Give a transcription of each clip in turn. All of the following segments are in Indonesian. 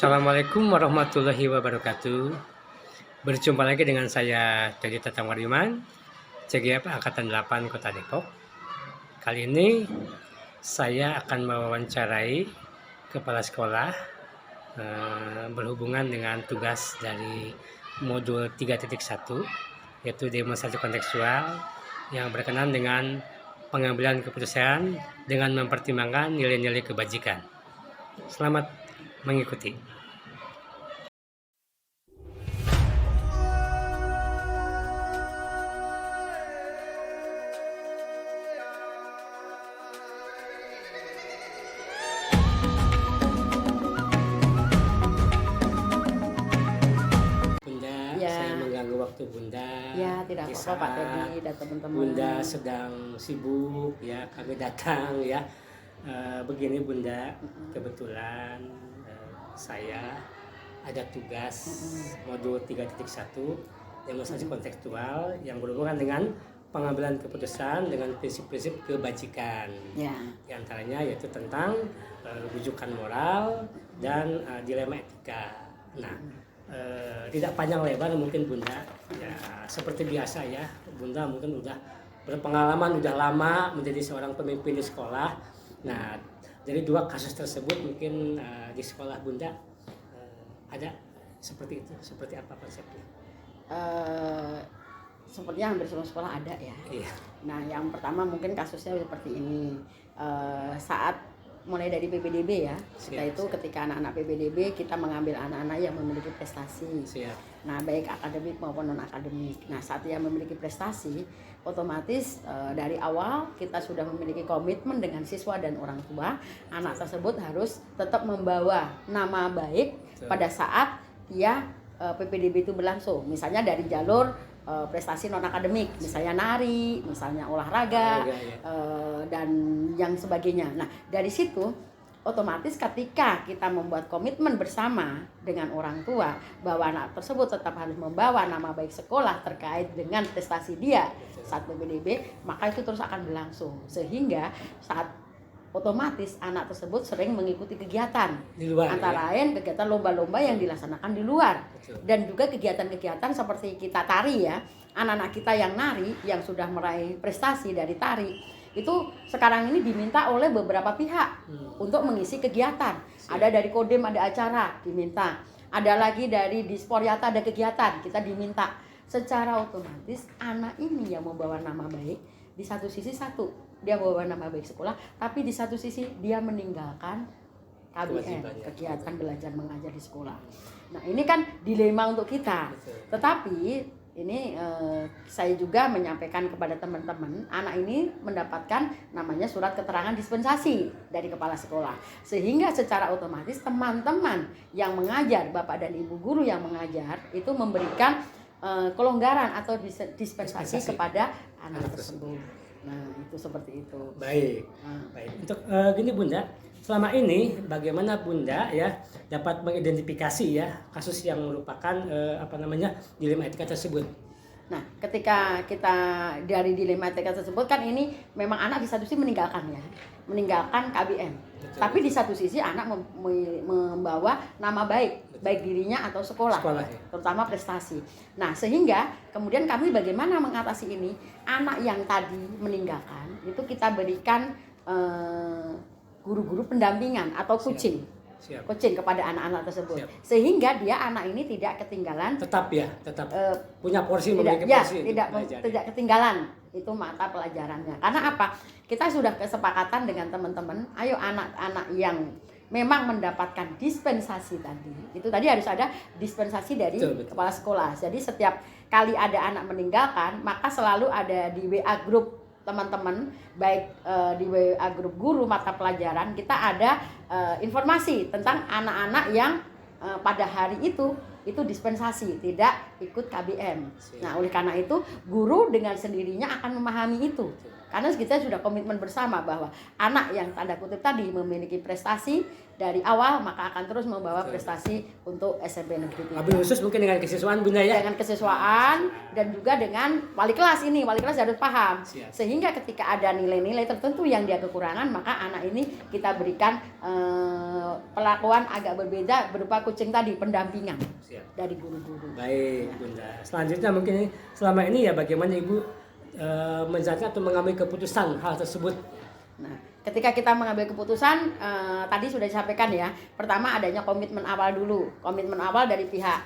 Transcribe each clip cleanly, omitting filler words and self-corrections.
Assalamualaikum warahmatullahi wabarakatuh. Berjumpa lagi dengan saya Teddy Tatang Wardiman, CGF Angkatan 8 Kota Depok. Kali ini saya akan mewawancarai kepala sekolah berhubungan dengan tugas dari modul 3.1, yaitu demonstrasi kontekstual yang berkenaan dengan pengambilan keputusan dengan mempertimbangkan nilai-nilai kebajikan. Selamat mengikuti. Bunda, Ya. saya mengganggu waktu Bunda. Ya, tidak Di apa-apa Pak saat Teddy dan teman-teman. Bunda sedang sibuk ya, kami datang ya. Begini Bunda, kebetulan saya ada tugas modul 3.1 demonstrasi kontekstual yang berhubungan dengan pengambilan keputusan dengan prinsip-prinsip kebajikan. Ya. Di antaranya yaitu tentang rujukan moral dan dilema etika. Nah, tidak panjang lebar mungkin Bunda, ya seperti biasa ya, Bunda mungkin udah berpengalaman, udah lama menjadi seorang pemimpin di sekolah. Nah, dari dua kasus tersebut mungkin di sekolah Bunda ada seperti itu, seperti apa konsepnya? Sepertinya hampir semua sekolah ada ya. Iya. Nah, yang pertama mungkin kasusnya seperti ini. Saat mulai dari PPDB ya, kita itu ketika anak-anak PPDB kita mengambil anak-anak yang memiliki prestasi. Siap. Nah, baik akademik maupun non akademik. Nah, saat dia memiliki prestasi, otomatis dari awal kita sudah memiliki komitmen dengan siswa dan orang tua. Anak tersebut harus tetap membawa nama baik pada saat dia PPDB itu berlangsung. Misalnya dari jalur prestasi non akademik, misalnya nari, misalnya olahraga, dan yang sebagainya. Nah, dari situ otomatis ketika kita membuat komitmen bersama dengan orang tua bahwa anak tersebut tetap harus membawa nama baik sekolah terkait dengan prestasi dia saat PPDB, maka itu terus akan berlangsung sehingga saat otomatis anak tersebut sering mengikuti kegiatan Di luar, antara lain kegiatan lomba-lomba yang dilaksanakan di luar. Betul. Dan juga kegiatan-kegiatan seperti kita tari ya, anak-anak kita yang nari yang sudah meraih prestasi dari tari itu sekarang ini diminta oleh beberapa pihak untuk mengisi kegiatan. Ada dari Kodim ada acara diminta, ada lagi dari Disporiata ada kegiatan kita diminta. Secara otomatis anak ini yang membawa nama baik, di satu sisi dia membawa nama baik sekolah, tapi di satu sisi dia meninggalkan KBM, kegiatan belajar mengajar di sekolah. Nah, ini kan dilema untuk kita. Tetapi ini saya juga menyampaikan kepada teman-teman, anak ini mendapatkan namanya surat keterangan dispensasi dari kepala sekolah. Sehingga secara otomatis teman-teman yang mengajar, Bapak dan Ibu guru yang mengajar itu memberikan kelonggaran atau dispensasi kepada anak tersebut. Nah, itu seperti itu. Baik. Baik. Untuk gini Bunda, selama ini bagaimana Bunda ya dapat mengidentifikasi ya kasus yang merupakan dilema etika tersebut? Nah, ketika kita dari dilema etika tersebut kan ini memang anak di satu sisi meninggalkan KBM. Betul. Tapi di satu sisi anak membawa nama baik dirinya atau sekolah ya. Terutama prestasi. Nah, sehingga kemudian kami bagaimana mengatasi ini? Anak yang tadi meninggalkan itu kita berikan guru-guru pendampingan atau coaching. Siap. Coaching kepada anak-anak tersebut. Siap. Sehingga anak ini tidak ketinggalan, tetap punya porsi, memiliki porsi. Tidak ketinggalan itu mata pelajarannya. Karena apa? Kita sudah kesepakatan dengan teman-teman, ayo anak-anak yang memang mendapatkan dispensasi tadi. Itu tadi harus ada dispensasi dari kepala sekolah. Jadi setiap kali ada anak meninggalkan, maka selalu ada di WA group teman-teman, baik di WA grup guru mata pelajaran, kita ada informasi tentang anak-anak yang pada hari itu dispensasi, tidak ikut KBM. Nah, oleh karena itu guru dengan sendirinya akan memahami itu. Karena kita sudah komitmen bersama bahwa anak yang tanda kutip tadi memiliki prestasi dari awal, maka akan terus membawa prestasi untuk SMP Negeri 3. Lebih khusus mungkin dengan kesiswaan Bunda ya. Dengan kesiswaan dan juga dengan wali kelas ini, wali kelas harus paham. Siap. Sehingga ketika ada nilai-nilai tertentu yang dia kekurangan, maka anak ini kita berikan perlakuan agak berbeda berupa kucing tadi, pendampingan. Siap. Dari guru-guru. Baik Bunda. Selanjutnya mungkin selama ini ya bagaimana Ibu menjalankan atau mengambil keputusan hal tersebut. Nah, ketika kita mengambil keputusan tadi sudah disampaikan ya. Pertama adanya komitmen awal dulu. Komitmen awal dari pihak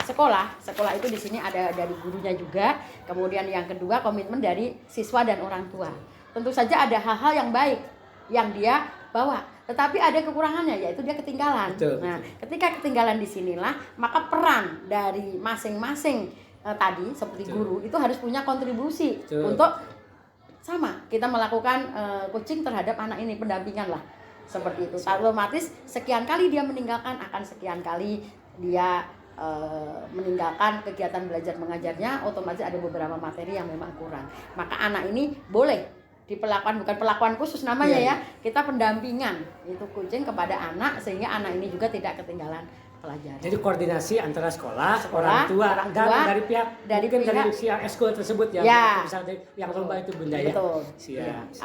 sekolah. Sekolah itu di sini ada dari gurunya juga. Kemudian yang kedua komitmen dari siswa dan orang tua. Tentu saja ada hal-hal yang baik yang dia bawa, tetapi ada kekurangannya yaitu dia ketinggalan. Betul. Nah, ketika ketinggalan di sinilah maka peran dari masing-masing tadi seperti guru itu harus punya kontribusi untuk sama kita melakukan coaching terhadap anak ini, pendampingan lah seperti itu. Otomatis sekian kali dia meninggalkan akan sekian kali dia meninggalkan kegiatan belajar mengajarnya, otomatis ada beberapa materi yang memang kurang. Maka anak ini boleh diperlakukan, bukan perlakuan khusus namanya ya, kita pendampingan itu coaching kepada anak sehingga anak ini juga tidak ketinggalan pelajaran. Jadi koordinasi antara sekolah, orang tua dan dari pihak dari eskul tersebut yang misalnya yang lomba itu Bunda ya. Betul. Siap.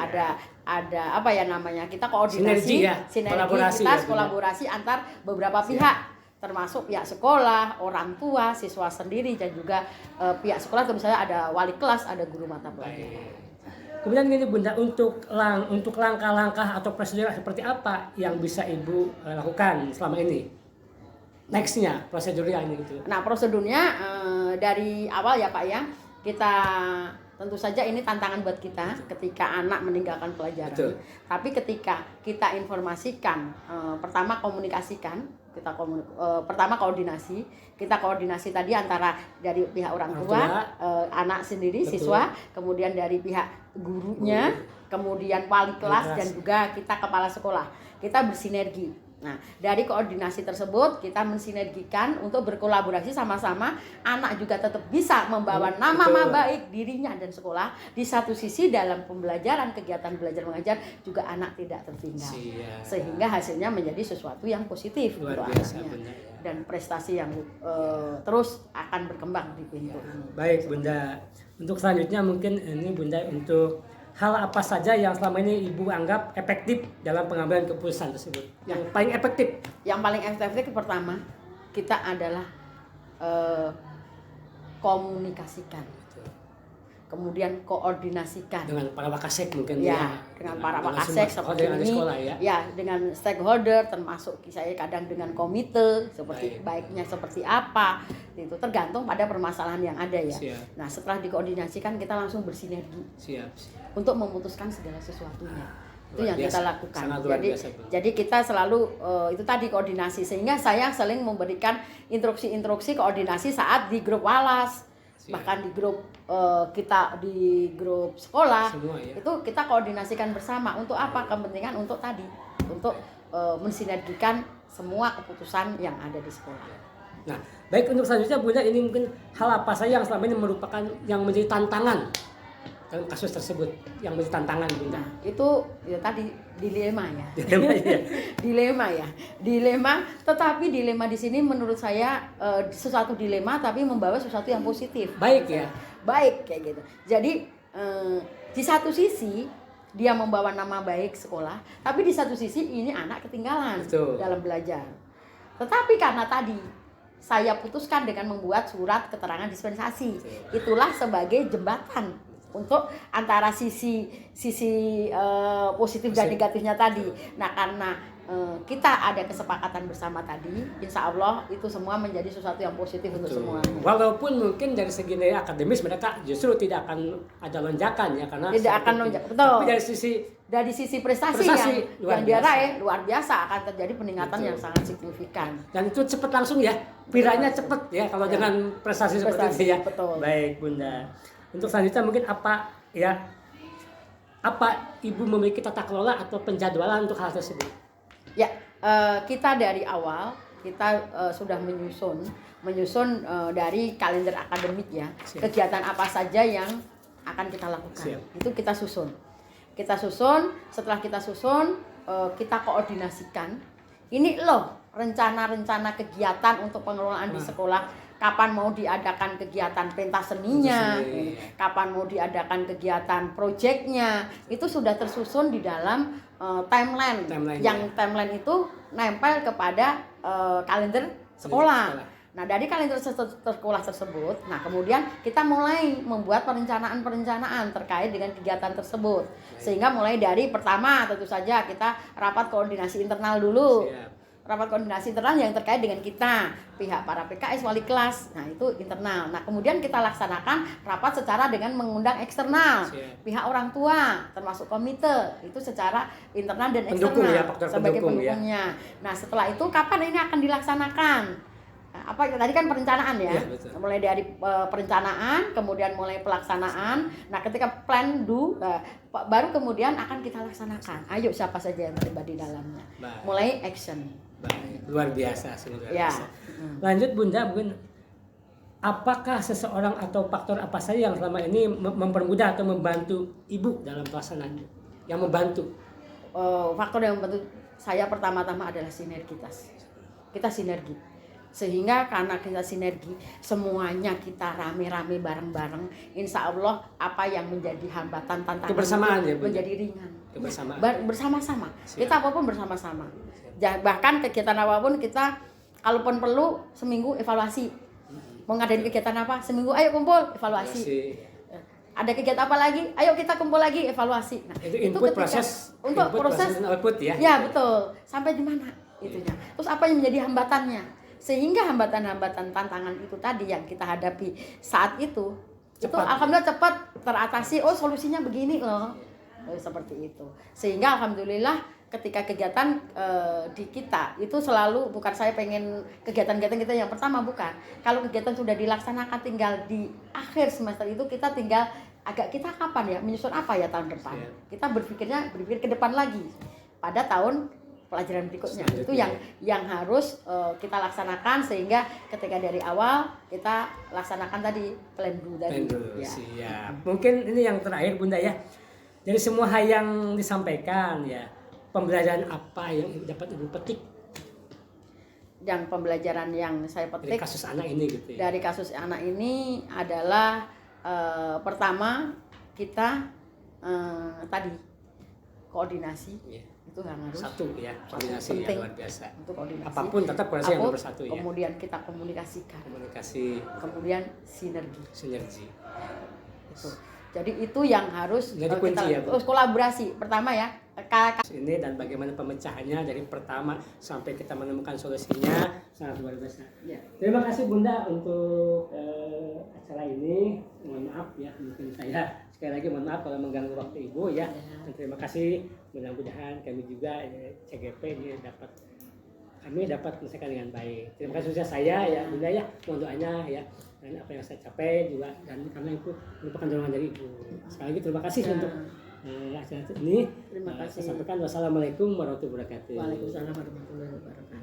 Ada apa ya namanya? Kita koordinasi, sinergi kolaborasi kita kolaborasi antar beberapa pihak, termasuk pihak sekolah, orang tua, siswa sendiri dan juga pihak sekolah, tentu saja ada wali kelas, ada guru mata pelajaran. Kemudian gini Bunda, untuk langkah-langkah atau prosedur seperti apa yang bisa Ibu lakukan selama ini? Nextnya prosedurnya ini gitu. Nah prosedurnya dari awal ya Pak ya, kita tentu saja ini tantangan buat kita ketika anak meninggalkan pelajaran. Betul. Tapi ketika kita informasikan, pertama komunikasikan, pertama koordinasi, kita koordinasi tadi antara dari pihak orang tua, anak sendiri, betul, siswa, kemudian dari pihak gurunya, kemudian wali kelas dan juga kita kepala sekolah, kita bersinergi. Nah, dari koordinasi tersebut kita mensinergikan untuk berkolaborasi sama-sama, anak juga tetap bisa membawa nama baik dirinya dan sekolah. Di satu sisi dalam pembelajaran, kegiatan belajar mengajar juga anak tidak tertinggal. Sehingga hasilnya menjadi sesuatu yang positif untuk anaknya. Dan prestasi yang terus akan berkembang di pintu ini. Baik Bunda, untuk selanjutnya mungkin ini Bunda untuk hal apa saja yang selama ini Ibu anggap efektif dalam pengambilan keputusan tersebut? Yang paling efektif? Yang paling efektif pertama, kita adalah komunikasikan. Kemudian koordinasikan dengan para wakasek mungkin dengan para wakasek seperti ini sekolah, dengan stakeholder, termasuk saya kadang dengan komite seperti baiknya seperti apa itu tergantung pada permasalahan yang ada ya. Siap. Nah setelah dikoordinasikan kita langsung bersinergi untuk memutuskan segala sesuatunya. Itu yang kita lakukan. Jadi kita selalu itu tadi koordinasi, sehingga saya sering memberikan instruksi koordinasi saat di grup walas. Bahkan di grup kita di grup sekolah semua, itu kita koordinasikan bersama untuk apa, kepentingan untuk tadi untuk mensinergikan semua keputusan yang ada di sekolah. Nah, baik untuk selanjutnya Bunda, ini mungkin hal apa saja yang selama ini merupakan yang menjadi tantangan dalam kasus tersebut, yang menjadi tantangan Bunda? Nah, itu ya tadi dilema ya. Dilema, tetapi dilema di sini menurut saya sesuatu dilema tapi membawa sesuatu yang positif. Baik ya. Baik kayak gitu. Jadi di satu sisi dia membawa nama baik sekolah, tapi di satu sisi ini anak ketinggalan dalam belajar. Tetapi karena tadi saya putuskan dengan membuat surat keterangan dispensasi, itulah sebagai jembatan untuk antara sisi positif dan negatifnya tadi. Nah karena kita ada kesepakatan bersama tadi, insya Allah itu semua menjadi sesuatu yang positif untuk semuanya. Walaupun mungkin dari segi nilai akademis mereka justru tidak akan ada lonjakan ya, karena tidak akan lonjakan. Betul. Tapi dari sisi prestasi yang dia raih luar biasa, akan terjadi peningkatan yang sangat signifikan. Dan itu cepat langsung ya, viralnya cepat ya kalau dengan prestasi seperti itu ya. Betul. Baik Bunda. Untuk selanjutnya mungkin apa Ibu memiliki tata kelola atau penjadwalan untuk hal tersebut? Ya, kita dari awal kita sudah menyusun dari kalender akademik ya. Kegiatan apa saja yang akan kita lakukan. Siap. Itu kita susun. Setelah kita susun, kita koordinasikan. Ini loh rencana-rencana kegiatan untuk pengelolaan di sekolah. Kapan mau diadakan kegiatan pentas seninya, kapan mau diadakan kegiatan proyeknya, itu sudah tersusun di dalam timeline. Yang timeline itu nempel kepada kalender sekolah. Nah, dari kalender sekolah tersebut, nah kemudian kita mulai membuat perencanaan terkait dengan kegiatan tersebut. Sehingga mulai dari pertama tentu saja kita rapat koordinasi internal dulu. Rapat koordinasi internal yang terkait dengan kita, pihak para PKS, wali kelas. Nah, itu internal. Nah, kemudian kita laksanakan rapat secara dengan mengundang eksternal. Pihak orang tua, termasuk komite, itu secara internal dan eksternal sebagai pendukungnya. Nah, setelah itu kapan ini akan dilaksanakan? Apa tadi kan perencanaan ya, mulai dari perencanaan, kemudian mulai pelaksanaan. Nah, ketika plan baru kemudian akan kita laksanakan. Ayo siapa saja yang terlibat di dalamnya. Mulai action. Baik, luar biasa, luar biasa. Lanjut Bunda, mungkin apakah seseorang atau faktor apa saja yang selama ini mempermudah atau membantu Ibu dalam pelaksanaan? Yang membantu? Faktor yang membantu saya pertama-tama adalah sinergitas. Kita sinergi. Sehingga karena kita sinergi, semuanya kita rame-rame bareng-bareng, insya Allah apa yang menjadi hambatan, tantangan kebersamaan ya, menjadi ringan. Kebersamaan. Bersama-sama. Kita apapun bersama-sama. Bahkan kegiatan apapun kita, kalaupun perlu seminggu evaluasi. Mau ngadain kegiatan apa? Seminggu ayo kumpul evaluasi. Ada kegiatan apa lagi? Ayo kita kumpul lagi evaluasi. Nah, itu input proses output ya. Ya betul. Sampai di mana itunya? Terus apa yang menjadi hambatannya? Sehingga hambatan-hambatan tantangan itu tadi yang kita hadapi saat itu alhamdulillah cepat teratasi. Oh, solusinya begini loh. Seperti itu. Sehingga alhamdulillah ketika kegiatan di kita itu selalu, bukan saya pengen kegiatan-kegiatan kita yang pertama, bukan. Kalau kegiatan sudah dilaksanakan tinggal di akhir semester itu kita tinggal kita kapan ya menyusun apa ya tahun depan. Kita berpikir ke depan lagi pada tahun pelajaran berikutnya. Itu yang harus kita laksanakan, sehingga ketika dari awal kita laksanakan tadi plan dulu tadi. Ya. Siap. Mungkin ini yang terakhir Bunda ya. Dari semua hal yang disampaikan ya, pembelajaran apa yang dapat Ibu petik? Dan pembelajaran yang saya petik dari kasus anak ini gitu ya. Dari kasus anak ini adalah pertama kita tadi koordinasi. Itu yang harus satu ya, koordinasi yang luar biasa. Untuk koordinasi. Apapun tetap koordinasi yang nomor satu ya. Kemudian kita komunikasikan. Kemudian sinergi. Itu. Jadi itu yang harus jadi kunci ya, terus kolaborasi. Pertama ya. Ini dan bagaimana pemecahannya dari pertama sampai kita menemukan solusinya sangat luar biasa. Ya. Terima kasih Bunda untuk acara ini. Mohon maaf ya, mungkin saya sekali lagi mohon maaf kalau mengganggu waktu Ibu ya. Dan terima kasih, mudah-mudahan kami juga CGP ini kami dapat menyelesaikan dengan baik. Terima kasih sudah saya ya Bunda ya, mohon doanya ya, dan apa yang saya capai juga, dan karena itu merupakan dorongan dari Ibu. Sekali lagi terima kasih untuk acara ini. Terima kasih. Saya sampaikan wassalamualaikum warahmatullahi wabarakatuh. Waalaikumsalam warahmatullahi wabarakatuh.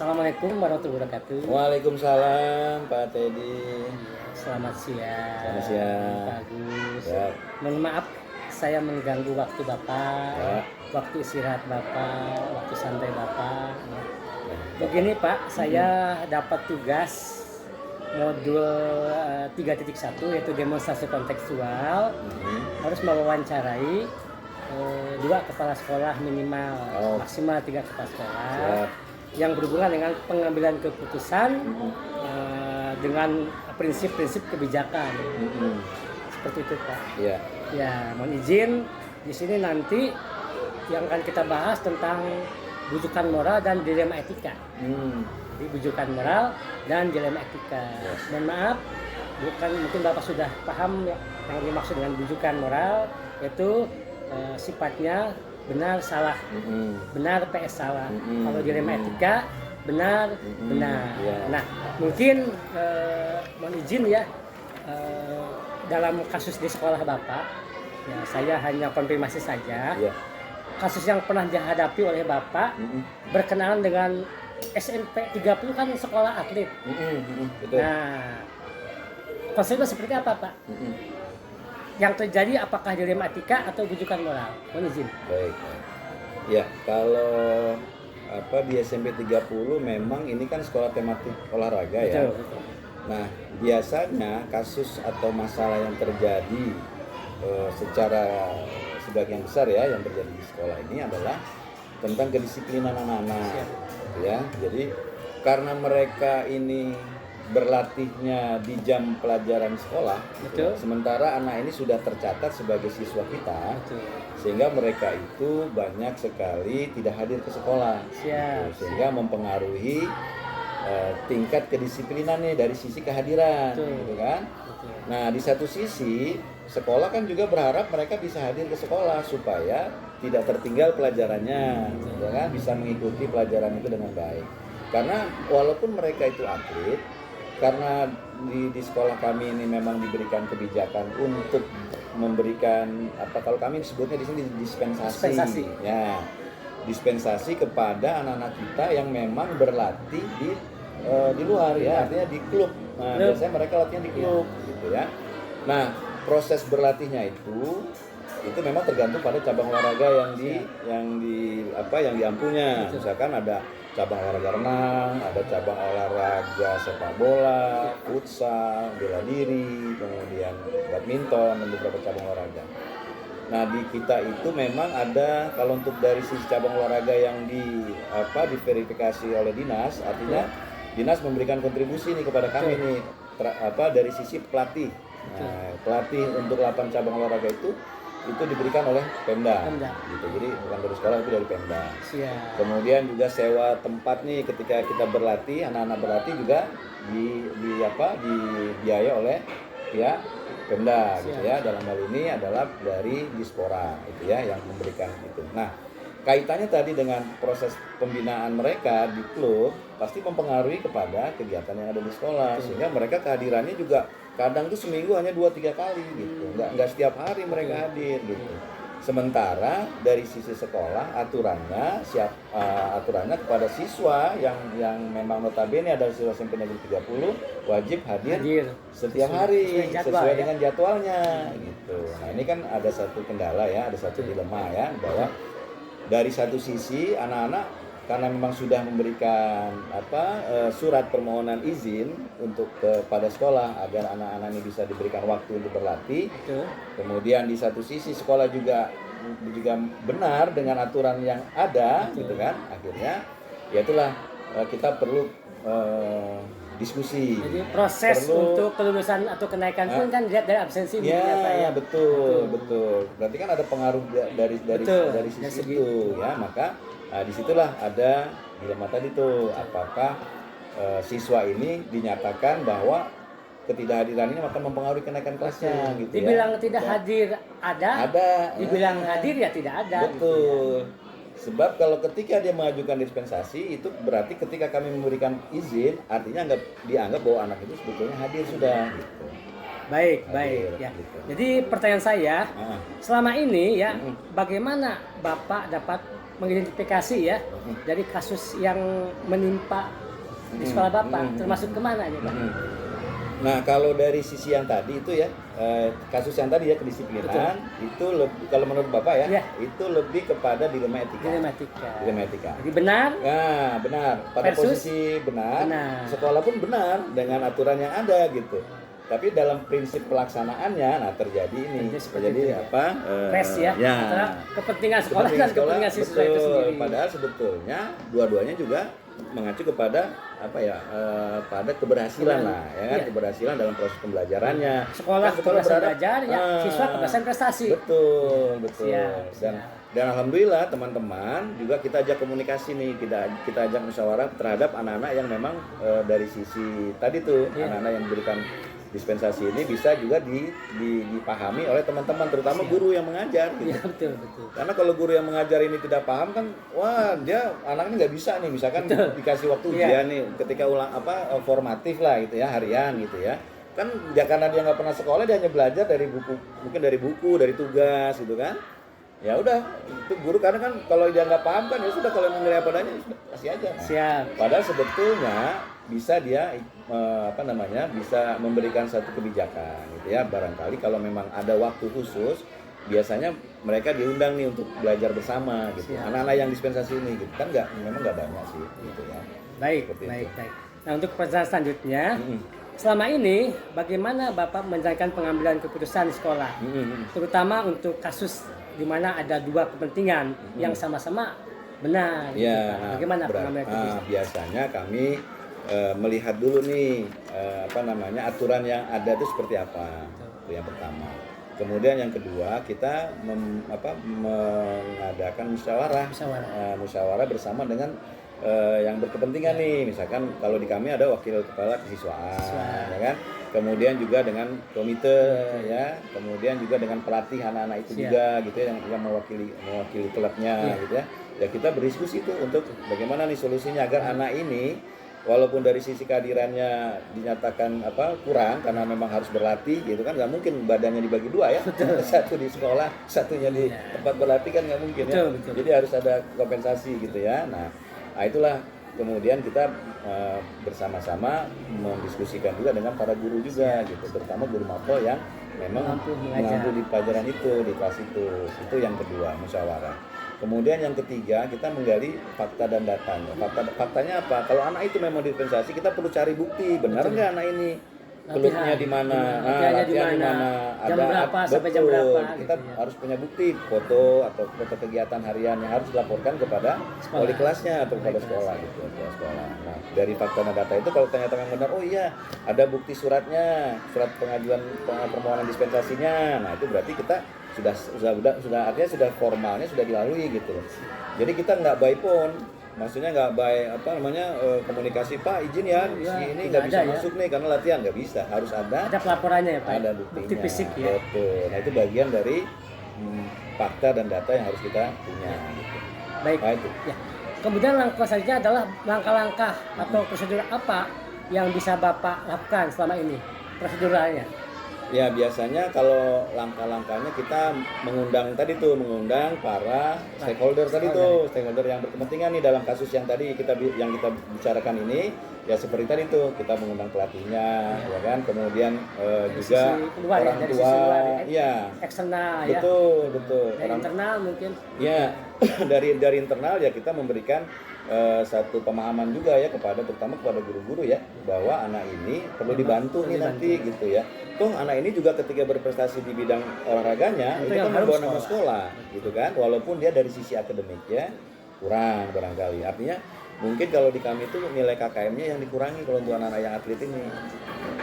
Assalamualaikum warahmatullahi wabarakatuh. Waalaikumsalam Pak Teddy. Selamat siang. Selamat siang. Pak Agus. Ya. Mohon maaf saya mengganggu waktu Bapak, ya. Waktu istirahat Bapak, waktu santai Bapak. Begini Pak, saya dapat tugas modul 3.1 yaitu demonstrasi kontekstual. Harus mewawancarai 2 kepala sekolah minimal, maksimal 3 kepala sekolah. Yang berhubungan dengan pengambilan keputusan dengan prinsip-prinsip kebijakan. Seperti itu Pak. Iya. Ya, mohon izin di sini nanti yang akan kita bahas tentang bujukan moral dan dilema etika. Jadi bujukan moral dan dilema etika. Mohon maaf bukan, mungkin Bapak sudah paham ya, yang dimaksud dengan bujukan moral, yaitu sifatnya benar salah, benar PS salah. Kalau dilema etika benar benar. Nah, mungkin mohon izin ya, dalam kasus di sekolah Bapak, ya saya hanya konfirmasi saja. Kasus yang pernah dihadapi oleh Bapak berkenaan dengan SMP 30 kan sekolah atlet. Betul. Nah, konsepnya seperti apa, Pak? Yang terjadi apakah dilema etika atau bujukan moral? Mohon izin. Baik. Ya, kalau di SMP 30 memang ini kan sekolah tematik olahraga ya. Betul. Nah, biasanya kasus atau masalah yang terjadi secara sebagian besar ya yang terjadi di sekolah ini adalah tentang kedisiplinan anak-anak. Ya, jadi karena mereka ini berlatihnya di jam pelajaran sekolah, Betul. sementara anak ini sudah tercatat sebagai siswa kita, sehingga mereka itu banyak sekali tidak hadir ke sekolah. Sehingga mempengaruhi tingkat kedisiplinannya dari sisi kehadiran. Gitu kan. Nah, di satu sisi sekolah kan juga berharap mereka bisa hadir ke sekolah supaya tidak tertinggal pelajarannya, ya kan? Bisa mengikuti pelajaran itu dengan baik. Karena walaupun mereka itu atlet, karena di sekolah kami ini memang diberikan kebijakan untuk memberikan kalau kami sebutnya di sini dispensasi. Ya, dispensasi kepada anak-anak kita yang memang berlatih di luar ya, artinya di klub. Nah, biasanya mereka latihan di klub gitu ya. Nah, proses berlatihnya itu memang tergantung pada cabang olahraga yang diampunya. Misalkan ada cabang olahraga renang, ada cabang olahraga sepak bola, futsal, bela diri, kemudian badminton dan beberapa cabang olahraga. Nah, di kita itu memang ada, kalau untuk dari sisi cabang olahraga yang diverifikasi oleh dinas, artinya dinas memberikan kontribusi nih kepada kami nih dari sisi pelatih. Nah, pelatih untuk 8 cabang olahraga itu diberikan oleh Pemda. Gitu. Jadi bukan dari sekolah, itu dari Pemda. Kemudian juga sewa tempat nih ketika kita berlatih, anak-anak berlatih juga dibiayai oleh pihak Pemda gitu ya. Dalam hal ini adalah dari Dispora itu ya yang memberikan itu. Nah, kaitannya tadi dengan proses pembinaan mereka di klub pasti mempengaruhi kepada kegiatan yang ada di sekolah, sehingga mereka kehadirannya juga kadang tuh seminggu hanya 2-3 kali gitu, nggak setiap hari mereka hadir gitu. Sementara dari sisi sekolah aturannya kepada siswa yang memang notabene adalah siswa SMP Negeri 30 wajib hadir setiap hari sesuai dengan jadwalnya gitu. Nah, ini kan ada satu kendala ya, ada satu dilema ya, bahwa dari satu sisi anak-anak karena memang sudah memberikan surat permohonan izin untuk kepada sekolah agar anak-anak ini bisa diberikan waktu untuk berlatih. Kemudian di satu sisi sekolah juga benar dengan aturan yang ada, gitu kan. Akhirnya ya itulah kita perlu diskusi. Jadi proses untuk kelulusan atau kenaikan pun kan dilihat dari absensi. Ya, betul. Berarti kan ada pengaruh dari sisi itu ya, maka disitulah ada dilema tadi tuh, apakah siswa ini dinyatakan bahwa ketidakhadiran ini akan mempengaruhi kenaikan kelasnya gitu. Dibilang tidak hadir ada, dibilang hadir ya tidak ada. Betul. Gitu. Sebab kalau ketika dia mengajukan dispensasi itu berarti ketika kami memberikan izin artinya dianggap bahwa anak itu sebetulnya hadir sudah gitu. Baik ya. Gitu. Jadi pertanyaan saya, selama ini ya bagaimana Bapak dapat mengidentifikasi ya dari kasus yang menimpa di sekolah Bapak termasuk kemana ya Pak? Nah, kalau dari sisi yang tadi itu ya, kasus yang tadi ya kedisiplinan, itu kalau menurut Bapak ya, itu lebih kepada dilema etika. Jadi benar? Ya, benar. Pada posisi benar, sekolah pun benar dengan aturan yang ada gitu. Tapi dalam prinsip pelaksanaannya, nah terjadi ini, Crash ya, antara kepentingan sekolah dan kepentingan siswa itu sendiri. Padahal sebetulnya dua-duanya juga mengacu kepada pada keberhasilan lah ya kan, keberhasilan dalam proses pembelajarannya. Sekolah belajar ya, siswa keberhasilan prestasi. Betul. Dan alhamdulillah teman-teman juga kita ajak komunikasi nih, kita ajak musyawarah terhadap anak-anak yang memang dari sisi tadi tuh anak-anak yang diberikan dispensasi ini bisa juga dipahami oleh teman-teman, terutama guru yang mengajar gitu. Iya, betul, betul. Karena kalau guru yang mengajar ini tidak paham kan, wah dia anaknya nggak bisa nih, misalkan dikasih waktu ujian nih, ketika formatif lah gitu ya, harian gitu ya. Kan karena dia nggak pernah sekolah, dia hanya belajar dari buku, mungkin dari buku, dari tugas gitu kan. Ya udah, itu guru karena kan kalau dia nggak paham kan ya sudah, kalau menilai apa adanya sudah kasih aja. Nah, Siap. padahal sebetulnya bisa dia bisa memberikan satu kebijakan gitu ya. Barangkali kalau memang ada waktu khusus, biasanya mereka diundang nih untuk belajar bersama gitu. Anak-anak yang dispensasi ini gitu kan memang nggak banyak sih gitu ya. Baik, Seperti baik, itu. baik. Nah, untuk pertanyaan selanjutnya, selama ini bagaimana Bapak menjalankan pengambilan keputusan di sekolah, terutama untuk kasus di mana ada dua kepentingan yang sama-sama benar. Ya, gitu, Pak. Bagaimana pengambilan keputusan? biasanya kami melihat dulu nih aturan yang ada itu seperti apa. Itu yang pertama. Kemudian yang kedua, kita mengadakan musyawarah bersama dengan yang berkepentingan nih. Misalkan kalau di kami ada wakil kepala kesiswaan, ya kan? Kemudian juga dengan komite, ya. Kemudian juga dengan pelatih anak-anak itu juga gitu ya, yang mewakili klubnya gitu ya. Ya kita berdiskusi itu untuk bagaimana nih solusinya agar anak ini walaupun dari sisi kehadirannya dinyatakan kurang karena memang harus berlatih gitu kan, nggak mungkin badannya dibagi dua ya. Satu di sekolah, satunya di tempat berlatih kan nggak mungkin ya. Betul. Jadi harus ada kompensasi gitu ya. Nah itulah kemudian kita bersama-sama mendiskusikan juga dengan para guru juga gitu, terutama guru mapel yang memang mampu di pelajaran itu, di kelas itu yang kedua, musyawarah. Kemudian yang ketiga, kita menggali fakta dan datanya. Faktanya apa? Kalau anak itu memang dispensasi, kita perlu cari bukti, benar nggak anak ini klubnya di mana, latihannya di mana, jam berapa sampai jam berapa. Kita harus punya bukti, foto atau foto kegiatan harian yang harus dilaporkan kepada wali kelasnya atau kepada sekolah gitu, sekolah. Nah, dari fakta dan data itu kalau ternyata memang benar, oh iya, ada bukti suratnya, surat pengajuan permohonan dispensasinya. Nah, itu berarti kita sudah artinya sudah formalnya sudah dilalui gitu. Jadi kita nggak by phone, maksudnya nggak by komunikasi, Pak izin ya, ini nggak bisa masuk nih karena latihan, nggak bisa, harus ada pelaporannya ya Pak, ada buktinya, bukti fisik ya. Betul. Nah itu bagian dari fakta dan data yang harus kita punya gitu. Baik. Nah, itu. Ya. Kemudian langkah selanjutnya adalah langkah-langkah atau prosedur apa yang bisa Bapak lakukan selama ini, proseduralnya? Ya biasanya kalau langkah-langkahnya kita mengundang para stakeholder stakeholder yang berkepentingan nih dalam kasus yang tadi kita bicarakan ini, ya seperti tadi tuh kita mengundang pelatihnya, ya kan, kemudian juga orang tua, ya eksternal, betul. Dari internal mungkin. Ya dari internal ya kita memberikan satu pemahaman juga ya terutama kepada guru-guru ya, bahwa anak ini perlu dibantu nih nanti gitu ya. Toh anak ini juga ketika berprestasi di bidang olahraganya itu kan membawa nama sekolah gitu kan, walaupun dia dari sisi akademiknya kurang barangkali. Artinya mungkin kalau di kami itu nilai KKM-nya yang dikurangi kalau untuk anak-anak yang atlet ini.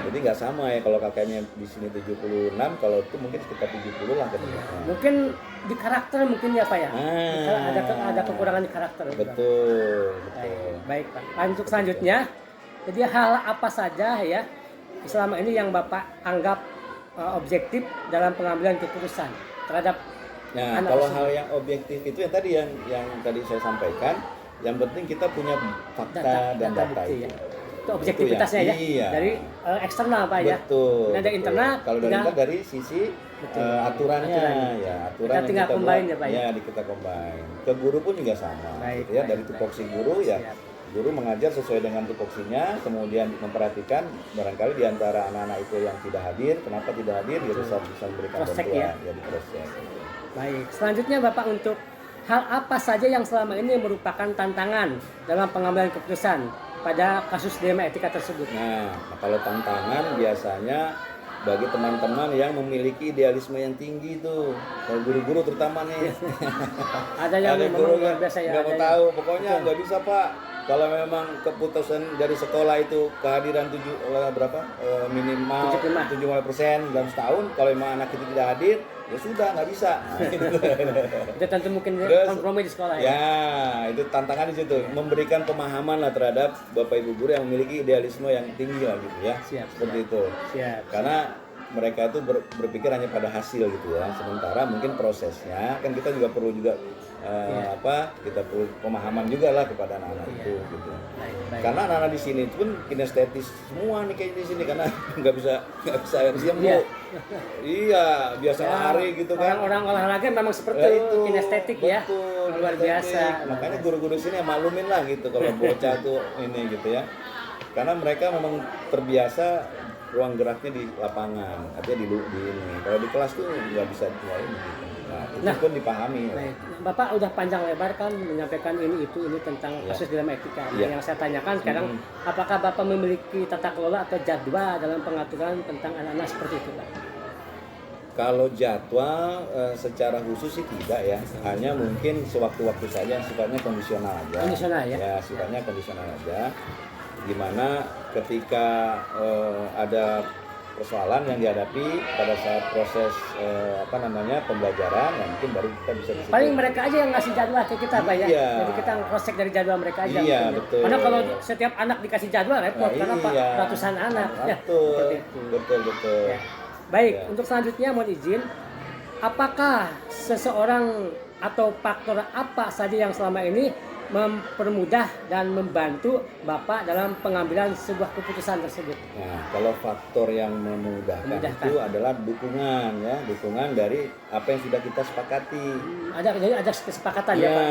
Jadi nggak sama ya, kalau KKM-nya di sini 76, kalau itu mungkin sekitar 70 lah akademiknya. Mungkin di karakter mungkin ya Pak ya. Ada kekurangan di karakter. Betul. Baik Pak. Untuk selanjutnya, jadi hal apa saja ya selama ini yang Bapak anggap objektif dalam pengambilan keputusan terhadap anak kalau tersebut? hal yang objektif itu yang tadi saya sampaikan, yang penting kita punya fakta dan data bukti, itu. Ya. Itu objektivitasnya ya. Iya. Dari eksternal Pak ya. Betul. Nah, dari internal kalau dari sisi aturannya. Ya, aturan kita tinggal combine ya Pak ya. Kita combine. Ke guru pun juga sama. Baik, gitu ya. Dari tupoksi guru ya. Guru mengajar sesuai dengan tupoksinya, kemudian memperhatikan barangkali di antara anak-anak itu yang tidak hadir, kenapa tidak hadir, dia bisa memberikan bantuan, ya diproses. Baik, selanjutnya Bapak, untuk hal apa saja yang selama ini merupakan tantangan dalam pengambilan keputusan pada kasus dilema etika tersebut? Nah, kalau tantangan biasanya bagi teman-teman yang memiliki idealisme yang tinggi itu, kalau guru-guru terutama nih. Ada yang guru luar biasa ya. Nggak mau tahu, pokoknya nggak bisa Pak. Kalau memang keputusan dari sekolah itu kehadiran minimal 75% dalam setahun, kalau memang anak itu tidak hadir, ya sudah nggak bisa. Itu tentu mungkin kompromi di sekolah ya. Ya, itu tantangan di situ. Memberikan pemahaman lah terhadap Bapak Ibu guru yang memiliki idealisme yang tinggi lah gitu ya. Siap. Seperti itu. Siap. Karena mereka itu berpikir hanya pada hasil gitu ya. Sementara mungkin prosesnya kan kita juga perlu juga kita perlu pemahaman juga lah kepada anak-anak itu gitu. Baik. Karena anak-anak di sini pun kinestetis semua nih kayak di sini karena nggak bisa diam Bu. Iya, biasa lari gitu kan. Orang olahraga memang seperti itu, kinestetik ya. Luar biasa. Makanya guru-guru sini maklumin lah gitu kalau bocah tuh ini gitu ya. Karena mereka memang terbiasa ruang geraknya di lapangan, artinya di ini. Kalau di kelas tuh nggak bisa ini gitu. Nah, itu pun dipahami. Baik. Bapak udah panjang lebar kan menyampaikan ini tentang kasus dilema etika. Yang saya tanyakan sekarang, apakah Bapak memiliki tata kelola atau jadwal dalam pengaturan tentang anak-anak seperti itu, Pak? Kalau jadwal secara khusus sih tidak ya, hanya mungkin sewaktu-waktu saja, sifatnya kondisional aja. Kondisional ya? Ya, sifatnya kondisional aja. Dimana ketika ada persoalan yang dihadapi pada saat proses pembelajaran, ya mungkin baru kita bisa disitu. Paling mereka aja yang ngasih jadwal ke kita, Pak ya. Iya. Jadi kita cross check dari jadwal mereka aja. Iya, betul. Karena kalau setiap anak dikasih jadwal repot, karena Pak ratusan anak. Betul. Ya, seperti itu. Betul. Ya. Baik, untuk selanjutnya mohon izin, apakah seseorang atau faktor apa saja yang selama ini mempermudah dan membantu Bapak dalam pengambilan sebuah keputusan tersebut? Nah, kalau faktor yang memudahkan itu adalah dukungan dukungan dari apa yang sudah kita sepakati. Ada kesepakatan ya Pak?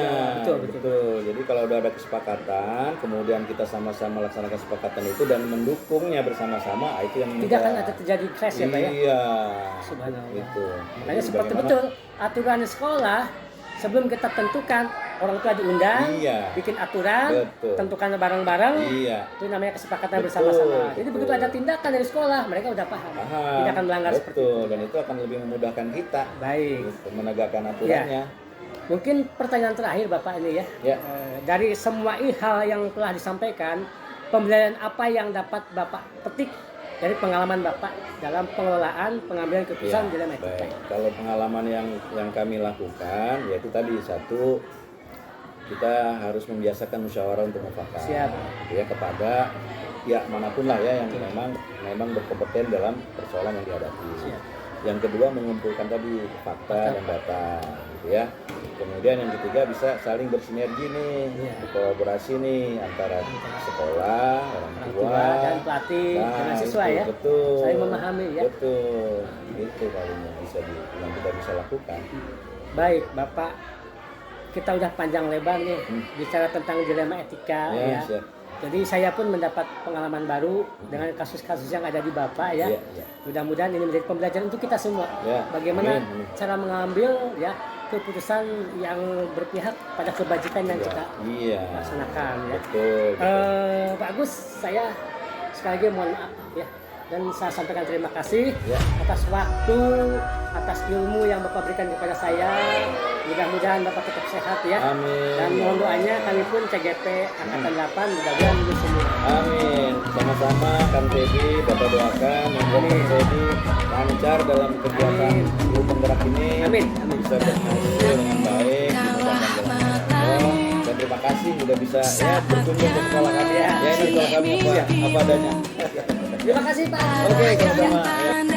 Betul. Jadi kalau udah ada kesepakatan, kemudian kita sama-sama laksanakan kesepakatan itu dan mendukungnya bersama-sama, itu yang tidak akan ada terjadi clash ya Pak ya? Iya. Subhanallah. Gitu. Makanya seperti betul aturan sekolah. Sebelum kita tentukan, orang tua diundang, bikin aturan, tentukan bareng-bareng, itu namanya kesepakatan bersama-sama. Jadi begitu ada tindakan dari sekolah, mereka udah paham. Tidak akan melanggar seperti itu. Dan itu akan lebih memudahkan kita. Baik. Gitu, menegakkan aturannya. Mungkin pertanyaan terakhir Bapak ini ya. Dari semua hal yang telah disampaikan, pembelajaran apa yang dapat Bapak petik dari pengalaman Bapak dalam pengelolaan pengambilan keputusan dilema etika? Kalau pengalaman yang kami lakukan, yaitu tadi satu, kita harus membiasakan musyawarah untuk mufakat. Siap. Ya, kepada pihak manapun lah ya yang memang berkompeten dalam persoalan yang dihadapi. Siap. Yang kedua, mengumpulkan tadi fakta dan data, gitu ya. Kemudian yang ketiga, bisa saling bersinergi nih, berkolaborasi nih antara sekolah, orang tua dan pelatih, dengan siswa ya. Betul. Saling memahami ya. Betul. Itu kalinya yang kita bisa lakukan. Baik, Bapak. Kita udah panjang lebar nih bicara tentang dilema etika ya. Siap. Jadi saya pun mendapat pengalaman baru dengan kasus-kasus yang ada di Bapak ya. Mudah-mudahan ini menjadi pembelajaran untuk kita semua. Bagaimana cara mengambil keputusan yang berpihak pada kebajikan yang kita laksanakan ya. Betul. Pak Agus, saya sekali lagi mohon maaf ya. Dan saya sampaikan terima kasih atas waktu, atas ilmu yang Bapak berikan kepada saya. Mudah-mudahan Bapak tetap sehat ya. Amin. Dan mohon doanya kami pun CGP Angkatan 8 mudah-mudahan lulus semua. Amin. Sama-sama Kang Teddy, Bapak doakan Kang Teddy lancar dalam kegiatan guru penggerak ini. Amin. Bisa berhasil dengan baik, dimudahkan jalan. Dan terima kasih sudah bisa berkunjung ke sekolah kami. Ya, ini sekolah kami apa adanya. Terima kasih Pak. Oke, sama-sama.